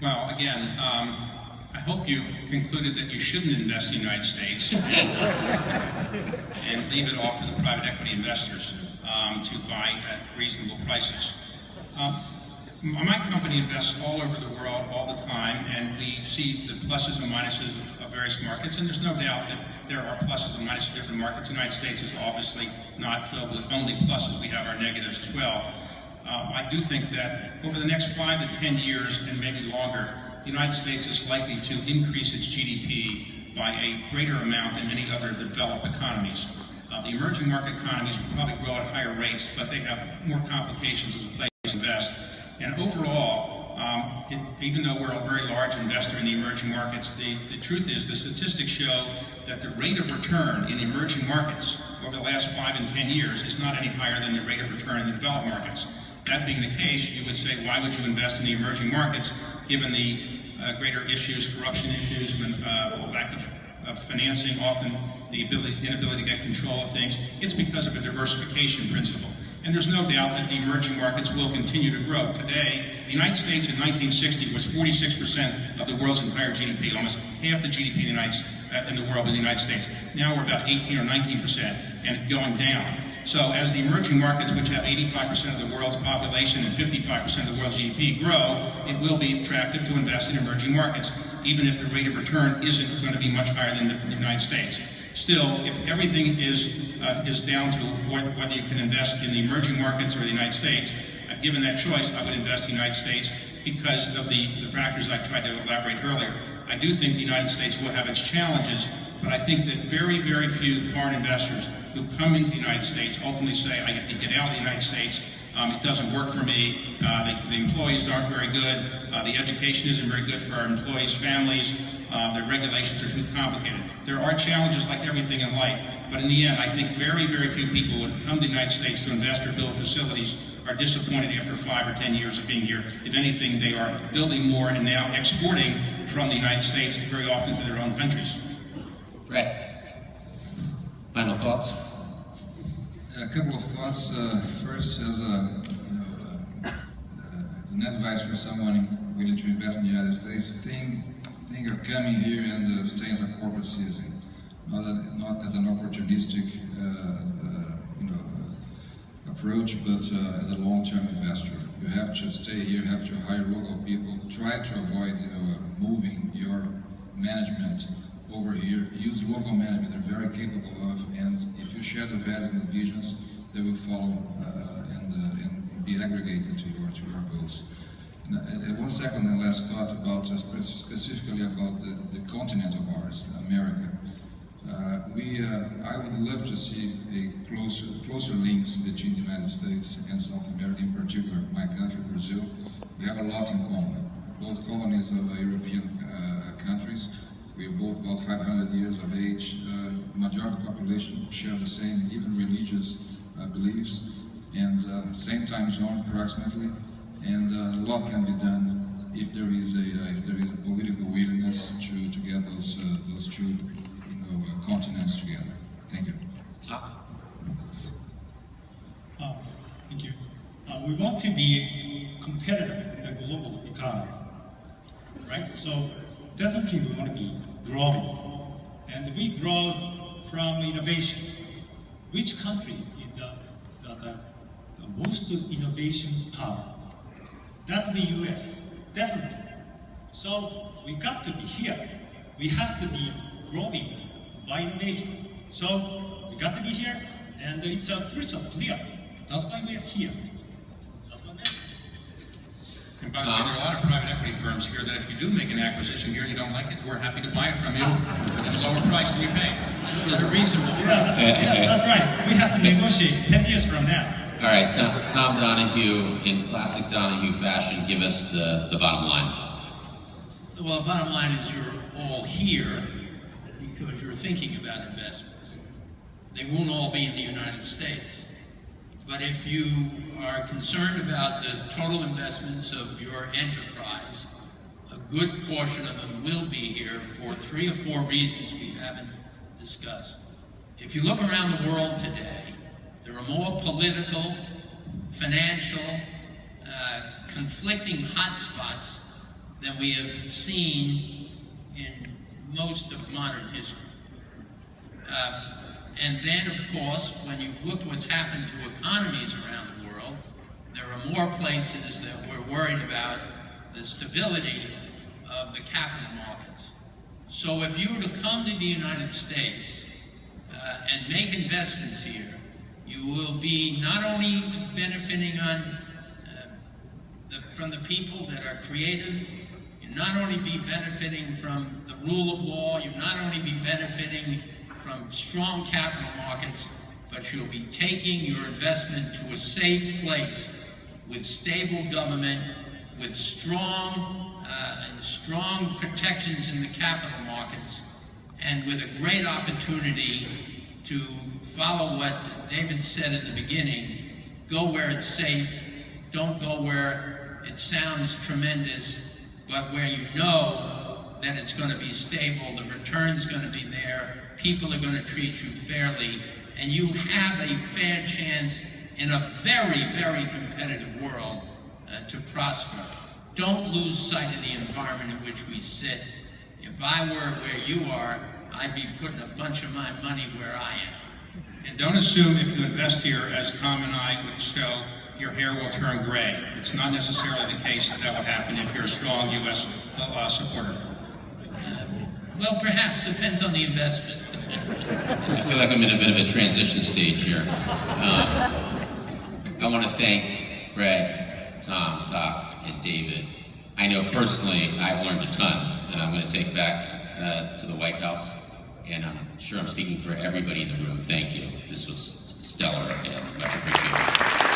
Well, again, I hope you've concluded that you shouldn't invest in the United States and leave it all for the private equity investors to buy at reasonable prices. My company invests all over the world all the time, and we see the pluses and minuses of various markets, and there's no doubt that there are pluses and minuses of different markets. The United States is obviously not filled with only pluses. We have our negatives as well. I do think that over the next 5 to 10 years, and maybe longer, the United States is likely to increase its GDP by a greater amount than many other developed economies. The emerging market economies will probably grow at higher rates, but they have more complications as a place to invest. And overall, even though we're a very large investor in the emerging markets, the truth is the statistics show that the rate of return in emerging markets over the last 5 and 10 years is not any higher than the rate of return in the developed markets. That being the case, you would say, why would you invest in the emerging markets given the greater issues, corruption issues, and lack of financing, often the inability to get control of things? It's because of a diversification principle. And there's no doubt that the emerging markets will continue to grow. Today, the United States in 1960 was 46% of the world's entire GDP, almost half the GDP in the world in the United States. Now we're about 18 or 19% and going down. So as the emerging markets, which have 85% of the world's population and 55% of the world's GDP grow, it will be attractive to invest in emerging markets, even if the rate of return isn't going to be much higher than the United States. Still, if everything is down to whether you can invest in the emerging markets or the United States, given that choice, I would invest in the United States because of the factors I tried to elaborate earlier. I do think the United States will have its challenges, but I think that very, very few foreign investors who come into the United States ultimately say, I have to get out of the United States, it doesn't work for me, the employees aren't very good, the education isn't very good for our employees' families, the regulations are too complicated. There are challenges like everything in life, but in the end, I think very, very few people who come to the United States to invest or build facilities are disappointed after 5 or 10 years of being here. If anything, they are building more and now exporting from the United States very often to their own countries. Fred, final thoughts? A couple of thoughts. First, as an advice for someone willing to invest in the United States, think of coming here and stay as a corporate citizen, not as an opportunistic approach, but as a long-term investor. You have to stay here, you have to hire local people, try to avoid moving your management over here. Use local management, they're very capable of, and if you share the values and the visions, they will follow and be aggregated to your goals. And, 1 second and last thought about specifically about the continent of ours, America. I would love to see closer links between the United States and South America, in particular my country, Brazil. We have a lot in common. Both colonies of European countries. We are both about 500 years of age. Majority of the population share the same, even religious beliefs, and same time zone approximately. And a lot can be done if there is a political willingness to get those two continents together. Thank you. Thank you. We want to be competitive in the global economy, right? So definitely we want to be growing, and we grow from innovation. Which country is the most innovation power? That's the US, definitely. So we got to be here. We have to be growing by innovation. So we got to be here, and it's crystal clear. That's why we are here. That's my message. And by the way, there are a lot of private equity firms here that if you do make an acquisition here and you don't like it, we're happy to buy it from you at a lower price than you pay. At a reasonable price. Yeah, that's right. We have to negotiate 10 years from now. All right, Tom Donahue, in classic Donahue fashion, give us the bottom line. Well, the bottom line is you're all here because you're thinking about investments. They won't all be in the United States. But if you are concerned about the total investments of your enterprise, a good portion of them will be here for 3 or 4 reasons we haven't discussed. If you look around the world today, there are more political, financial, conflicting hotspots than we have seen in most of modern history. And then, of course, when you've looked what's happened to economies around the world, there are more places that we're worried about the stability of the capital markets. So if you were to come to the United States and make investments here, you will be not only benefiting from the people that are creative, you'll not only be benefiting from the rule of law, you'll not only be benefiting from strong capital markets, but you'll be taking your investment to a safe place with stable government, with strong protections in the capital markets, and with a great opportunity to follow what David said in the beginning: go where it's safe, don't go where it sounds tremendous, but where you know that it's going to be stable, the return's going to be there, people are going to treat you fairly, and you have a fair chance in a very, very competitive world to prosper. Don't lose sight of the environment in which we sit. If I were where you are, I'd be putting a bunch of my money where I am. And don't assume if you invest here, as Tom and I would show, your hair will turn gray. It's not necessarily the case that that would happen if you're a strong U.S. supporter. Well, perhaps, depends on the investment. I feel like I'm in a bit of a transition stage here. I want to thank Fred, Tom, Doc, and David. I know personally I've learned a ton that I'm going to take back to the White House, and I'm sure I'm speaking for everybody in the room. Thank you. This was stellar and much appreciated.